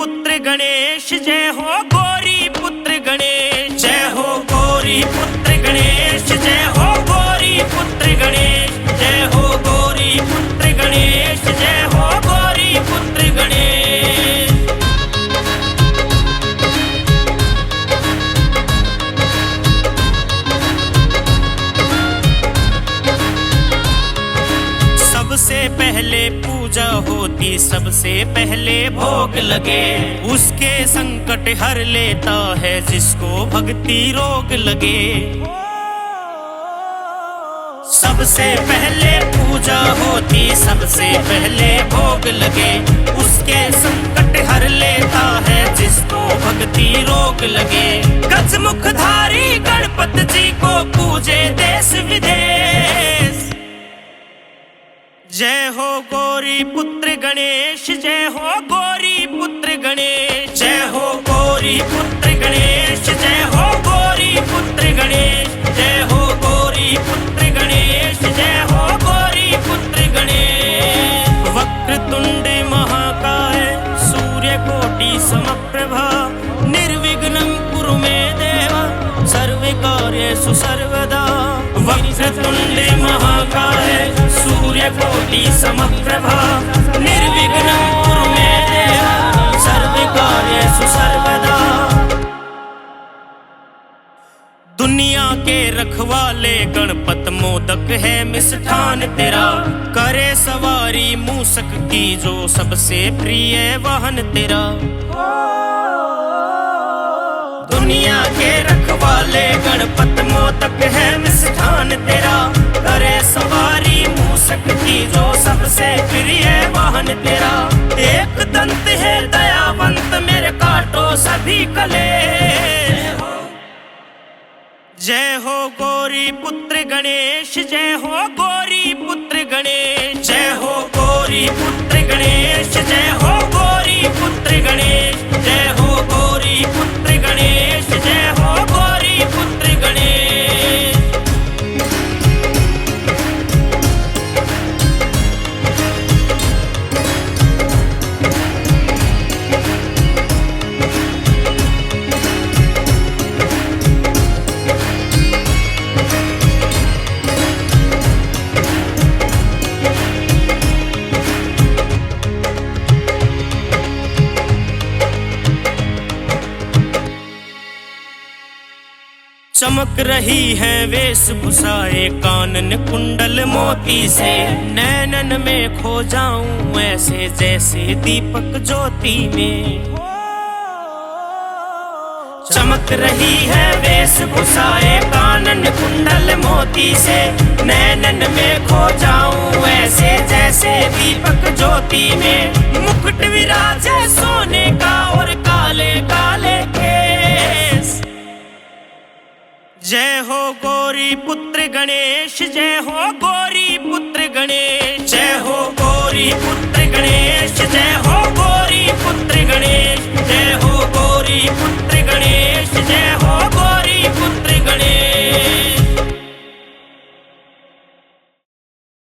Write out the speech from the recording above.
पुत्र गणेश, जय हो गौरी पुत्र गणेश, जय हो गौरी पुत्र गणेश, जय हो गौरी पुत्र गणेश, जय हो गौरी पुत्र गणेश, जय हो गौरी पुत्र गणेश। सबसे पहले पूजा होती, सबसे पहले भोग लगे, उसके संकट हर लेता है जिसको भक्ति रोग लगे। सबसे पहले पूजा होती, सबसे पहले भोग लगे, उसके संकट हर लेता है जिसको भक्ति रोग लगे। गजमुखधारी गणपति जी को पूजे देश विदेश, जय हो गौरी पुत्र गणेश, जय हो गौरी पुत्र गणेश, जय हो गौरी पुत्र गणेश, जय हो गौरी पुत्र गणेश, जय हो गौरी पुत्र गणेश, जय हो गौरी पुत्र गणेश। वक्रतुंड महाकाय सूर्यकोटि समप्रभा, निर्विघ्नं कुरु मे देव सर्वकार्येषु सर्वदा। वक्रतुंड महाकाय सूर्यकोटि समप्रभा, निर्विघ्नं कुरु मे देव सर्वकार्येषु सर्वदा। दुनिया के रखवाले गणपत मोदक है मिष्ठान तेरा, करे सवारी मूषक की जो सबसे प्रिय वाहन तेरा। दुनिया के रखवाले गणपत मोदक है मिष्ठान तेरा, करे सवारी मूषक की जो सबसे प्रिय वाहन तेरा। एक दंत है दयावंत मेरे काटो सभी कले, जय हो गौरी पुत्र गणेश, जय हो गौरी पुत्र गणेश, जय हो गौरी पुत्र गणेश, जय हो गौरी पुत्र गणेश, जय हो गौरी पुत्र गणेश, जय हो गौरी पुत्र गणेश। चमक रही है वेशभूषाएं कानन कुंडल मोती से, नैनन में खो जाऊं ऐसे जैसे दीपक ज्योति में। चमक रही है वेशभूषाएं कानन कुंडल मोती से, नैनन में खो जाऊं ऐसे जैसे दीपक ज्योति में। मुकुट विराजे सोने का और काले काले केस, जय हो गौरी पुत्र गणेश, जय हो गौरी